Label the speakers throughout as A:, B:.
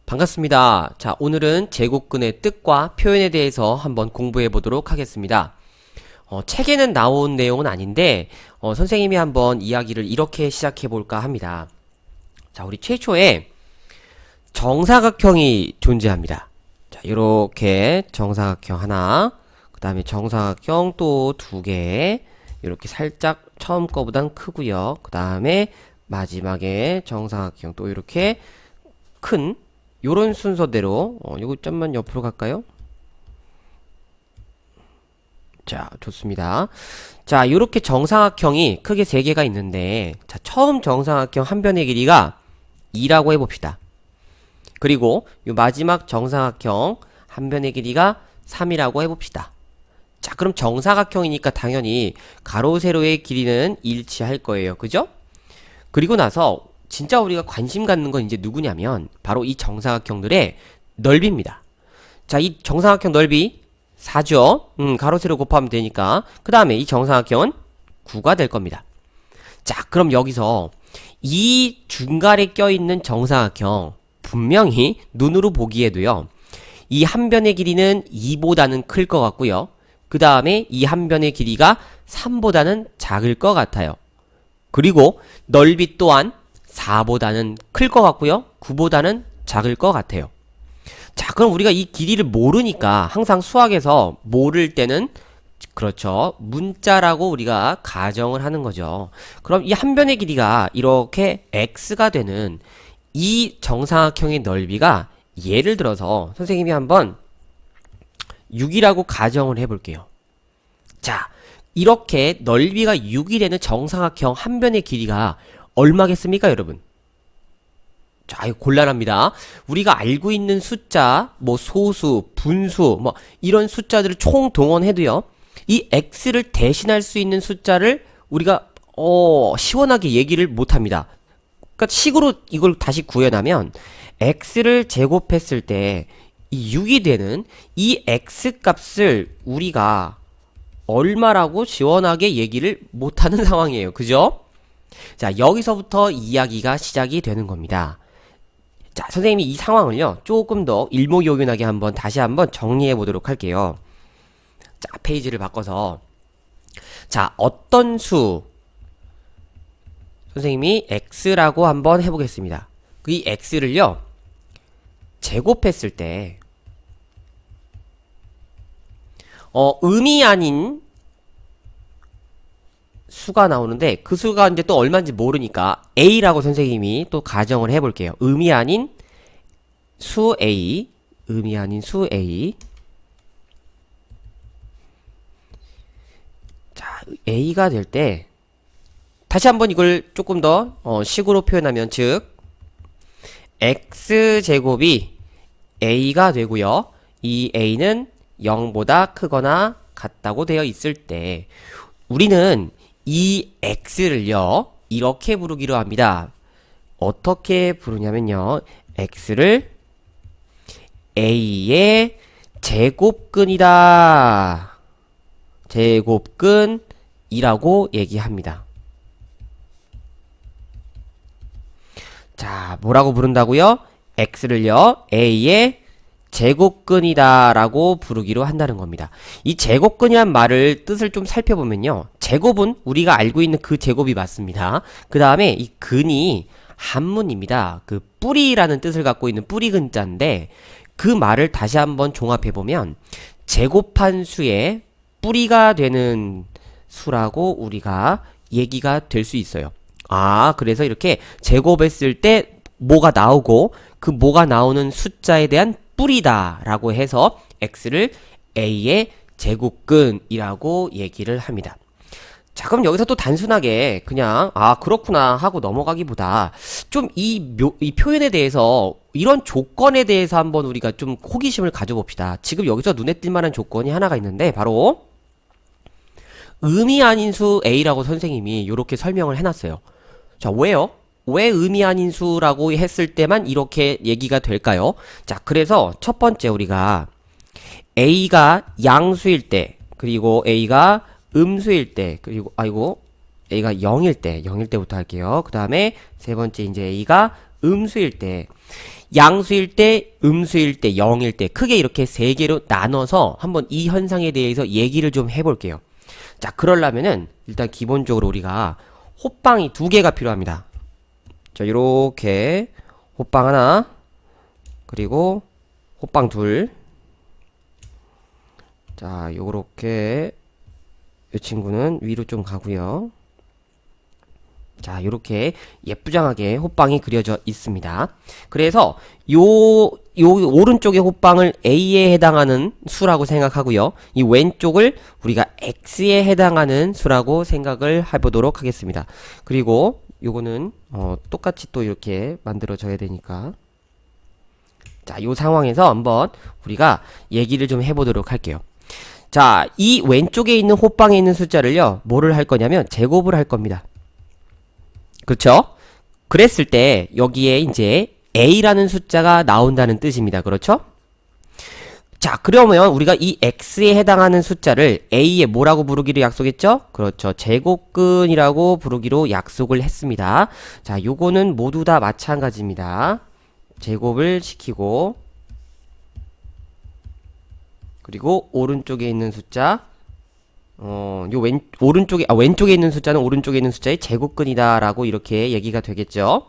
A: 반갑습니다. 자, 오늘은 제곱근의 뜻과 표현에 대해서 한번 공부해 보도록 하겠습니다. 책에는 나온 내용은 아닌데, 선생님이 한번 이야기를 이렇게 시작해 볼까 합니다. 자, 우리 최초에 정사각형이 존재합니다. 자, 이렇게 정사각형 하나, 그 다음에 정사각형 또 두 개, 이렇게 살짝 처음 거보단 크고요. 그 다음에 마지막에 정사각형 또 이렇게 큰 요런 순서대로 요거 좀만 옆으로 갈까요? 자, 좋습니다. 자, 요렇게 정사각형이 크게 세 개가 있는데, 자, 처음 정사각형 한 변의 길이가 2라고 해봅시다. 그리고 요 마지막 정사각형 한 변의 길이가 3이라고 해봅시다. 자, 그럼 정사각형이니까 당연히 가로 세로의 길이는 일치할 거예요. 그죠? 그리고 나서 진짜 우리가 관심 갖는 건 이제 누구냐면 바로 이 정사각형들의 넓이입니다. 자, 이 정사각형 넓이 4죠. 가로 세로 곱하면 되니까. 그 다음에 이 정사각형은 9가 될 겁니다. 자, 그럼 여기서 이 중간에 껴있는 정사각형 분명히 눈으로 보기에도요, 이 한 변의 길이는 2보다는 클 것 같고요. 그 다음에 이 한 변의 길이가 3보다는 작을 것 같아요. 그리고 넓이 또한 4보다는 클 것 같고요. 9보다는 작을 것 같아요. 자, 그럼 우리가 이 길이를 모르니까 항상 수학에서 모를 때는 그렇죠. 문자라고 우리가 가정을 하는 거죠. 그럼 이 한 변의 길이가 이렇게 x가 되는 이 정사각형의 넓이가 예를 들어서 선생님이 한번 6이라고 가정을 해볼게요. 자, 이렇게 넓이가 6이 되는 정사각형 한 변의 길이가 얼마겠습니까, 여러분? 자, 이거 곤란합니다. 우리가 알고 있는 숫자, 뭐 소수, 분수, 뭐 이런 숫자들을 총 동원해도요, 이 x를 대신할 수 있는 숫자를 우리가 시원하게 얘기를 못합니다. 그러니까 식으로 이걸 다시 구현하면 x를 제곱했을 때 이 6이 되는 이 x 값을 우리가 얼마라고 시원하게 얘기를 못하는 상황이에요. 그죠? 자, 여기서부터 이야기가 시작이 되는 겁니다. 자, 선생님이 이 상황을요, 조금 더 일목요연하게 다시 한번 정리해 보도록 할게요. 자, 페이지를 바꿔서. 자, 어떤 수, 선생님이 x라고 한번 해보겠습니다. 이 x를요, 제곱했을 때, 음이 아닌 수가 나오는데 그 수가 이제 또 얼마인지 모르니까 a라고 선생님이 또 가정을 해볼게요. 음이 아닌 수 a, 음이 아닌 수 a. 자, a가 될 때 다시 한번 이걸 조금 더 식으로 표현하면 즉 x제곱이 a가 되고요. 이 a는 0보다 크거나 같다고 되어 있을 때 우리는 이 x를요, 이렇게 부르기로 합니다. 어떻게 부르냐면요, x를 a의 제곱근이다. 제곱근이라고 얘기합니다. 자, 뭐라고 부른다고요? x를요, a의 제곱근이다 라고 부르기로 한다는 겁니다. 이 제곱근이란 말을 뜻을 좀 살펴보면요, 제곱은 우리가 알고 있는 그 제곱이 맞습니다. 그 다음에 이 근이 한문입니다. 그 뿌리라는 뜻을 갖고 있는 뿌리 근자인데 그 말을 다시 한번 종합해보면 제곱한 수의 뿌리가 되는 수라고 우리가 얘기가 될 수 있어요. 아, 그래서 이렇게 제곱했을 때 뭐가 나오고 그 뭐가 나오는 숫자에 대한 뿌리다 라고 해서 x를 a의 제곱근이라고 얘기를 합니다. 자, 그럼 여기서 또 단순하게 그냥 그렇구나 하고 넘어가기보다 좀 이 표현에 대해서 이런 조건에 대해서 한번 우리가 좀 호기심을 가져봅시다. 지금 여기서 눈에 띌 만한 조건이 하나가 있는데 바로 음이 아닌 수 a라고 선생님이 이렇게 설명을 해놨어요. 자, 왜요? 왜 음이 아닌 수라고 했을 때만 이렇게 얘기가 될까요? 자, 그래서 첫 번째 우리가 a가 양수일 때, 그리고 a가 음수일 때, 그리고 a가 0일 때부터 할게요. 그 다음에 세 번째 이제 a가 음수일 때, 양수일 때, 음수일 때, 0일 때 크게 이렇게 세 개로 나눠서 한번 이 현상에 대해서 얘기를 좀 해볼게요. 자, 그러려면은 일단 기본적으로 우리가 호빵이 두 개가 필요합니다. 자, 요렇게 호빵 하나, 그리고 호빵 둘. 자, 요렇게 이 친구는 위로 좀 가고요. 자, 요렇게 예쁘장하게 호빵이 그려져 있습니다. 그래서 요 오른쪽의 호빵을 A에 해당하는 수라고 생각하고요. 이 왼쪽을 우리가 X에 해당하는 수라고 생각을 해보도록 하겠습니다. 그리고 요거는 똑같이 또 이렇게 만들어져야 되니까, 자, 요 상황에서 한번 우리가 얘기를 좀 해보도록 할게요. 자, 이 왼쪽에 있는 호빵에 있는 숫자를요, 뭐를 할 거냐면 제곱을 할 겁니다. 그렇죠? 그랬을 때 여기에 이제 A라는 숫자가 나온다는 뜻입니다. 그렇죠? 자, 그러면 우리가 이 X에 해당하는 숫자를 A에 뭐라고 부르기로 약속했죠? 그렇죠. 제곱근이라고 부르기로 약속을 했습니다. 자, 요거는 모두 다 마찬가지입니다. 제곱을 시키고, 그리고 오른쪽에 있는 숫자, 왼쪽에 있는 숫자는 오른쪽에 있는 숫자의 제곱근이다라고 이렇게 얘기가 되겠죠.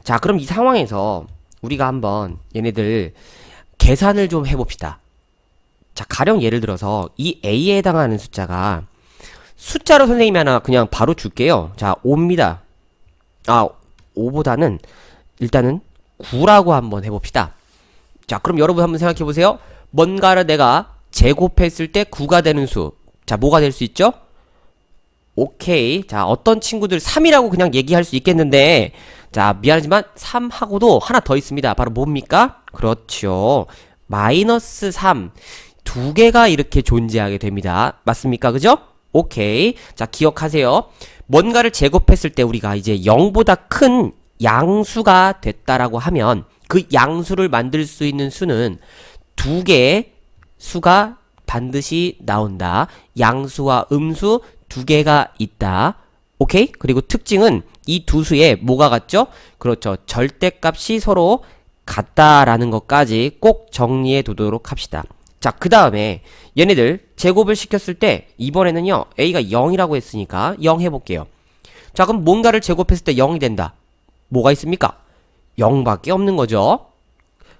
A: 자, 그럼 이 상황에서 우리가 한번 얘네들 계산을 좀 해봅시다. 자, 가령 예를 들어서 이 A에 해당하는 숫자가 숫자로 선생님이 하나 그냥 바로 줄게요. 자, 5입니다. 5보다는 일단은 9라고 한번 해봅시다. 자, 그럼 여러분 한번 생각해 보세요. 뭔가를 내가 제곱했을 때 9가 되는 수. 자, 뭐가 될 수 있죠? 오케이. 자, 어떤 친구들 3이라고 그냥 얘기할 수 있겠는데, 자, 미안하지만 3하고도 하나 더 있습니다. 바로 뭡니까? 그렇죠. 마이너스 3. 두 개가 이렇게 존재하게 됩니다. 맞습니까? 그죠? 오케이. 자, 기억하세요. 뭔가를 제곱했을 때 우리가 이제 0보다 큰 양수가 됐다라고 하면 그 양수를 만들 수 있는 수는 두 개의 수가 반드시 나온다. 양수와 음수 두 개가 있다. 오케이? 그리고 특징은 이 두 수에 뭐가 같죠? 그렇죠. 절대값이 서로 같다라는 것까지 꼭 정리해 두도록 합시다. 자, 그 다음에 얘네들 제곱을 시켰을 때 이번에는요, A가 0이라고 했으니까 0 해볼게요. 자, 그럼 뭔가를 제곱했을 때 0이 된다. 뭐가 있습니까? 0밖에 없는 거죠.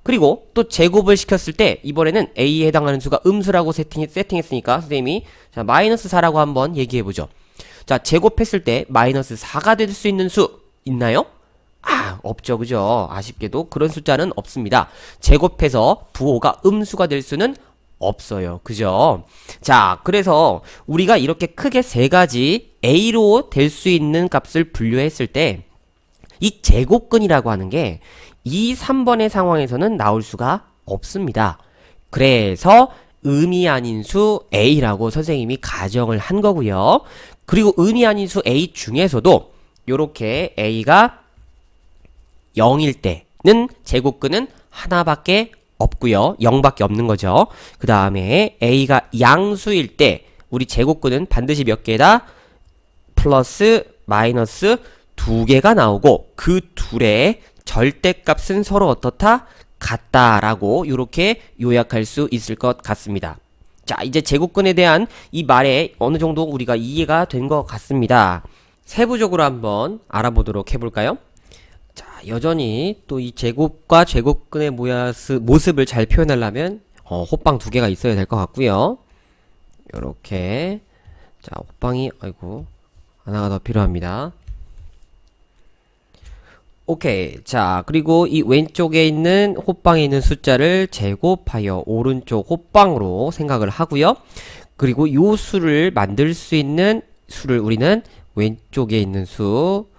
A: 그리고 또 제곱을 시켰을 때 이번에는 A에 해당하는 수가 음수라고 세팅했으니까 선생님이 자, 마이너스 4라고 한번 얘기해보죠. 자, 제곱했을 때 마이너스 4가 될 수 있는 수 있나요? 없죠. 그죠? 아쉽게도 그런 숫자는 없습니다. 제곱해서 부호가 음수가 될 수는 없어요. 그죠? 자, 그래서 우리가 이렇게 크게 세 가지 A로 될 수 있는 값을 분류했을 때 이 제곱근이라고 하는 게 2, 3번의 상황에서는 나올 수가 없습니다. 그래서 의미 아닌 수 A라고 선생님이 가정을 한 거고요. 그리고 의미 아닌 수 A 중에서도 요렇게 A가 0일 때는 제곱근은 하나밖에 없고요. 0밖에 없는 거죠. 그 다음에 A가 양수일 때 우리 제곱근은 반드시 몇 개다? 플러스 마이너스 두 개가 나오고 그 둘의 절대값은 서로 어떻다? 같다라고 이렇게 요약할 수 있을 것 같습니다. 자, 이제 제곱근에 대한 이 말에 어느 정도 우리가 이해가 된 것 같습니다. 세부적으로 한번 알아보도록 해볼까요? 자, 여전히 또 이 제곱과 제곱근의 모습을 잘 표현하려면 호빵 두 개가 있어야 될 것 같고요. 요렇게 자, 호빵이 하나가 더 필요합니다. 오케이. 자, 그리고 이 왼쪽에 있는 호빵에 있는 숫자를 제곱하여 오른쪽 호빵으로 생각을 하고요. 그리고 요 수를 만들 수 있는 수를 우리는 왼쪽에 있는 수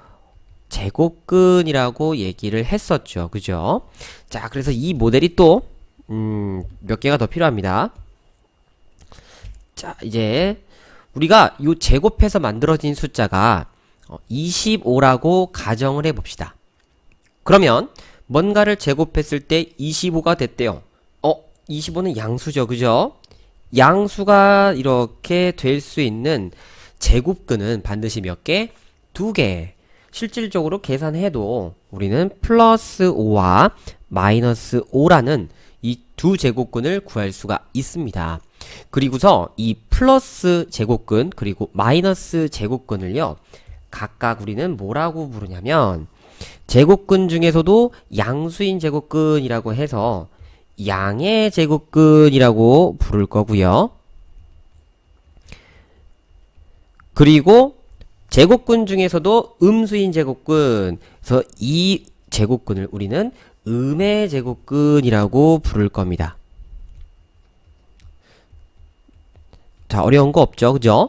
A: 제곱근이라고 얘기를 했었죠. 그죠? 자, 그래서 이 모델이 또 몇 개가 더 필요합니다. 자, 이제 우리가 요 제곱해서 만들어진 숫자가 25라고 가정을 해봅시다. 그러면 뭔가를 제곱했을 때 25가 됐대요. 25는 양수죠. 그죠? 양수가 이렇게 될 수 있는 제곱근은 반드시 몇 개? 두 개. 실질적으로 계산해도 우리는 플러스 5와 마이너스 5라는 이 두 제곱근을 구할 수가 있습니다. 그리고서 이 플러스 제곱근 그리고 마이너스 제곱근을요, 각각 우리는 뭐라고 부르냐면 제곱근 중에서도 양수인 제곱근이라고 해서 양의 제곱근이라고 부를 거고요. 그리고 제곱근 중에서도 음수인 제곱근, 그래서 이 제곱근을 우리는 음의 제곱근이라고 부를 겁니다. 자, 어려운 거 없죠, 그죠?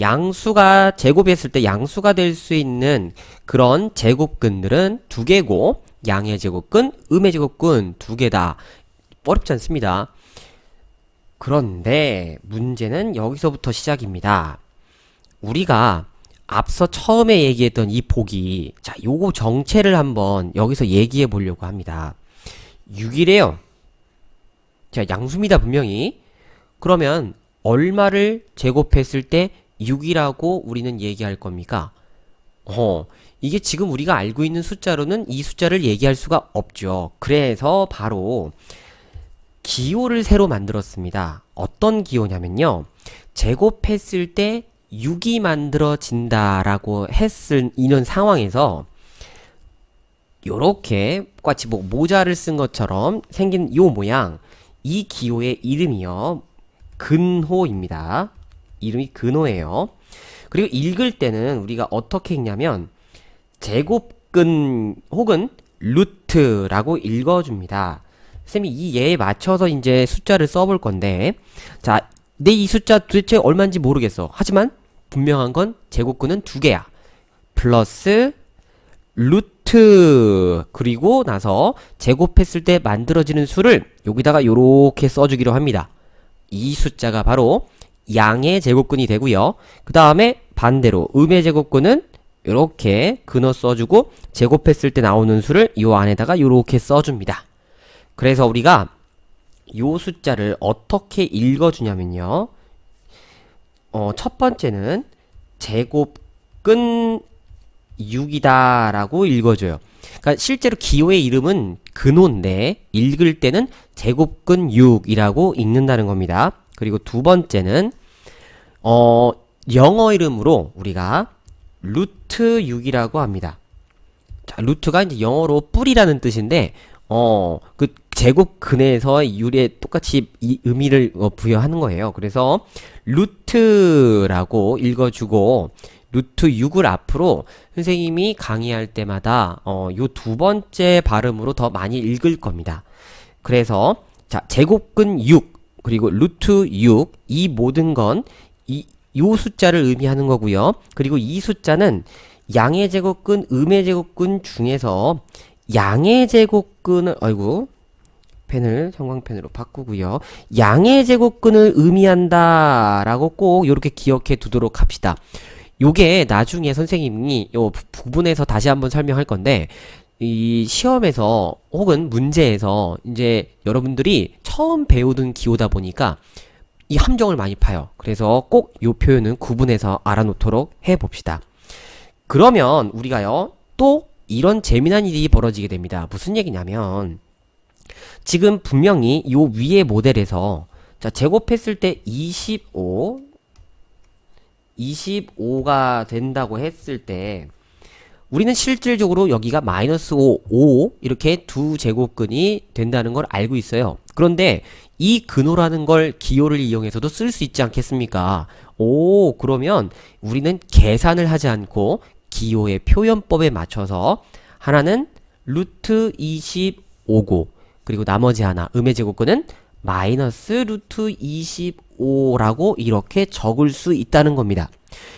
A: 양수가 제곱했을 때 양수가 될 수 있는 그런 제곱근들은 두 개고, 양의 제곱근, 음의 제곱근 두 개다. 어렵지 않습니다. 그런데 문제는 여기서부터 시작입니다. 우리가 앞서 처음에 얘기했던 이 보기, 자, 요거 정체를 한번 여기서 얘기해 보려고 합니다. 6이래요. 자, 양수입니다, 분명히. 그러면 얼마를 제곱했을 때 6이라고 우리는 얘기할 겁니까? 이게 지금 우리가 알고 있는 숫자로는 이 숫자를 얘기할 수가 없죠. 그래서 바로 기호를 새로 만들었습니다. 어떤 기호냐면요, 제곱했을 때 6이 만들어진다라고 이런 상황에서 요렇게 똑같이 뭐 모자를 쓴 것처럼 생긴 요 모양, 이 기호의 이름이요, 근호입니다. 이름이 근호예요. 그리고 읽을 때는 우리가 어떻게 읽냐면 제곱근 혹은 루트라고 읽어줍니다. 쌤이 이 예에 맞춰서 이제 숫자를 써볼 건데, 자, 내 이 숫자 도대체 얼마인지 모르겠어. 하지만 분명한 건 제곱근은 두 개야. 플러스 루트, 그리고 나서 제곱했을 때 만들어지는 수를 여기다가 요렇게 써주기로 합니다. 이 숫자가 바로 양의 제곱근이 되고요. 그 다음에 반대로 음의 제곱근은 요렇게 근호 써주고 제곱했을 때 나오는 수를 요 안에다가 요렇게 써줍니다. 그래서 우리가 요 숫자를 어떻게 읽어주냐면요, 첫 번째는 제곱근 6이다 라고 읽어줘요. 그러니까 실제로 기호의 이름은 근호인데 읽을 때는 제곱근 6이라고 읽는다는 겁니다. 그리고 두 번째는 영어 이름으로 우리가 루트 6이라고 합니다. 자, 루트가 이제 영어로 뿔이라는 뜻인데 그 제곱근에서 유리에 똑같이 이 의미를 부여하는 거예요. 그래서 루트라고 읽어주고, 루트 6을 앞으로 선생님이 강의할 때마다 요 두 번째 발음으로 더 많이 읽을 겁니다. 그래서 자, 제곱근 6 그리고 루트 6, 이 모든 건 요 숫자를 의미하는 거고요. 그리고 이 숫자는 양의 제곱근, 음의 제곱근 중에서 양의 제곱근을, 아이고, 펜을 형광펜으로 바꾸고요. 양의 제곱근을 의미한다 라고 꼭 이렇게 기억해 두도록 합시다. 요게 나중에 선생님이 요 부분에서 다시 한번 설명할 건데, 이 시험에서 혹은 문제에서 이제 여러분들이 처음 배우던 기호다 보니까 이 함정을 많이 파요. 그래서 꼭 요 표현은 구분해서 알아놓도록 해봅시다. 그러면 우리가요, 또 이런 재미난 일이 벌어지게 됩니다. 무슨 얘기냐면, 지금 분명히 요 위의 모델에서, 자, 제곱했을 때 25가 된다고 했을 때 우리는 실질적으로 여기가 마이너스 5 이렇게 두 제곱근이 된다는 걸 알고 있어요. 그런데 이 근호라는 걸 기호를 이용해서도 쓸 수 있지 않겠습니까? 그러면 우리는 계산을 하지 않고 기호의 표현법에 맞춰서 하나는 루트 25고, 그리고 나머지 하나 음의 제곱근은 마이너스 루트 25라고 이렇게 적을 수 있다는 겁니다.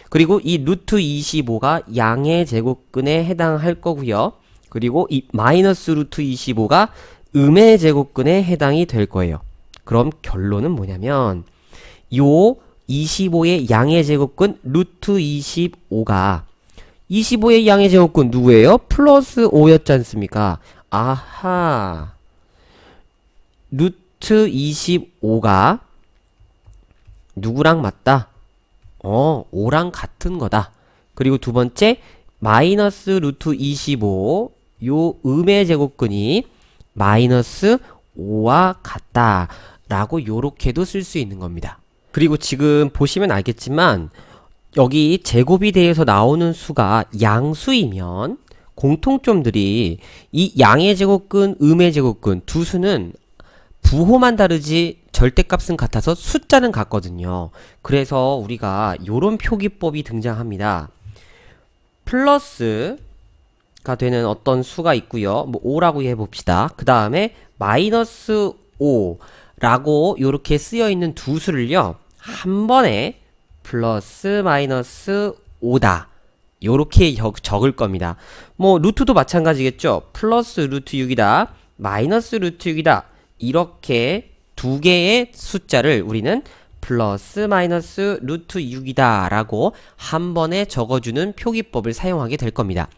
A: 그리고 이 루트 25가 양의 제곱근에 해당할 거고요. 그리고 이 마이너스 루트 25가 음의 제곱근에 해당이 될 거예요. 그럼 결론은 뭐냐면, 요 25의 양의 제곱근 루트 25가 25의 양의 제곱근 누구예요? 플러스 5였지 않습니까? 아하, 루트 25가 누구랑 맞다? 5랑 같은 거다. 그리고 두 번째, 마이너스 루트 25 요 음의 제곱근이 마이너스 5와 같다 라고 요렇게도 쓸 수 있는 겁니다. 그리고 지금 보시면 알겠지만 여기 제곱이 되어서 나오는 수가 양수이면 공통점들이 이 양의 제곱근, 음의 제곱근 두 수는 부호만 다르지 절대값은 같아서 숫자는 같거든요. 그래서 우리가 요런 표기법이 등장합니다. 플러스가 되는 어떤 수가 있고요. 뭐 5라고 해봅시다. 그 다음에 마이너스 5라고 요렇게 쓰여 있는 두 수를요. 한 번에 플러스 마이너스 5다. 요렇게 적을 겁니다. 뭐 루트도 마찬가지겠죠. 플러스 루트 6이다. 마이너스 루트 6이다. 이렇게 두 개의 숫자를 우리는 플러스 마이너스 루트 6이다 라고 한 번에 적어주는 표기법을 사용하게 될 겁니다.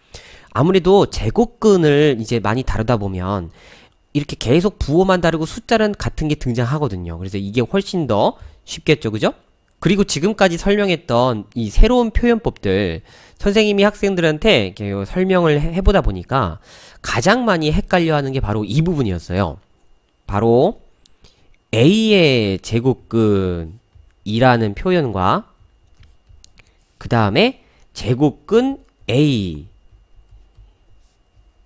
A: 아무래도 제곱근을 이제 많이 다루다 보면 이렇게 계속 부호만 다르고 숫자는 같은 게 등장하거든요. 그래서 이게 훨씬 더 쉽겠죠, 그죠? 그리고 지금까지 설명했던 이 새로운 표현법들 선생님이 학생들한테 이렇게 설명을 해보다 보니까 가장 많이 헷갈려 하는 게 바로 이 부분이었어요. 바로 A의 제곱근이라는 표현과 그 다음에 제곱근 A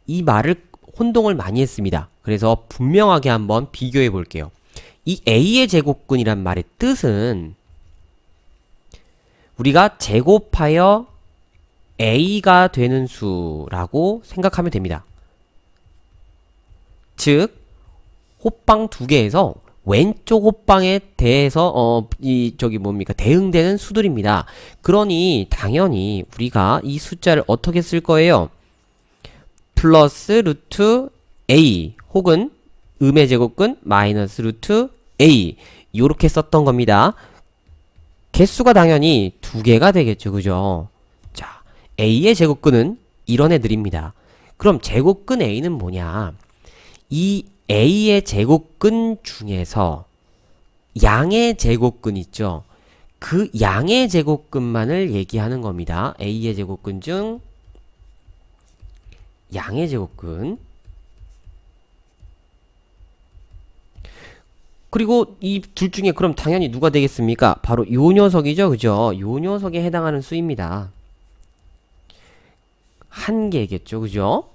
A: 이 말을 혼동을 많이 했습니다. 그래서 분명하게 한번 비교해 볼게요. 이 A의 제곱근이란 말의 뜻은 우리가 제곱하여 A가 되는 수라고 생각하면 됩니다. 즉 호빵 두 개에서 왼쪽 호빵에 대해서 대응되는 수들입니다. 그러니 당연히 우리가 이 숫자를 어떻게 쓸 거예요? 플러스 루트 A 혹은 음의 제곱근 마이너스 루트 A 요렇게 썼던 겁니다. 개수가 당연히 두 개가 되겠죠, 그죠? 자, A의 제곱근은 이런 애들입니다. 그럼 제곱근 A는 뭐냐? 이 A의 제곱근 중에서 양의 제곱근 있죠? 그 양의 제곱근만을 얘기하는 겁니다. A의 제곱근 중 양의 제곱근. 그리고 이 둘 중에 그럼 당연히 누가 되겠습니까? 바로 요 녀석이죠, 그죠? 요 녀석에 해당하는 수입니다. 한 개겠죠, 그죠?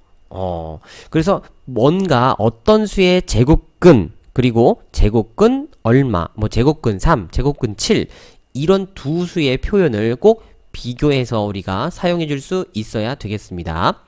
A: 그래서 뭔가 어떤 수의 제곱근, 그리고 제곱근 얼마, 뭐 제곱근 3, 제곱근 7 이런 두 수의 표현을 꼭 비교해서 우리가 사용해 줄 수 있어야 되겠습니다.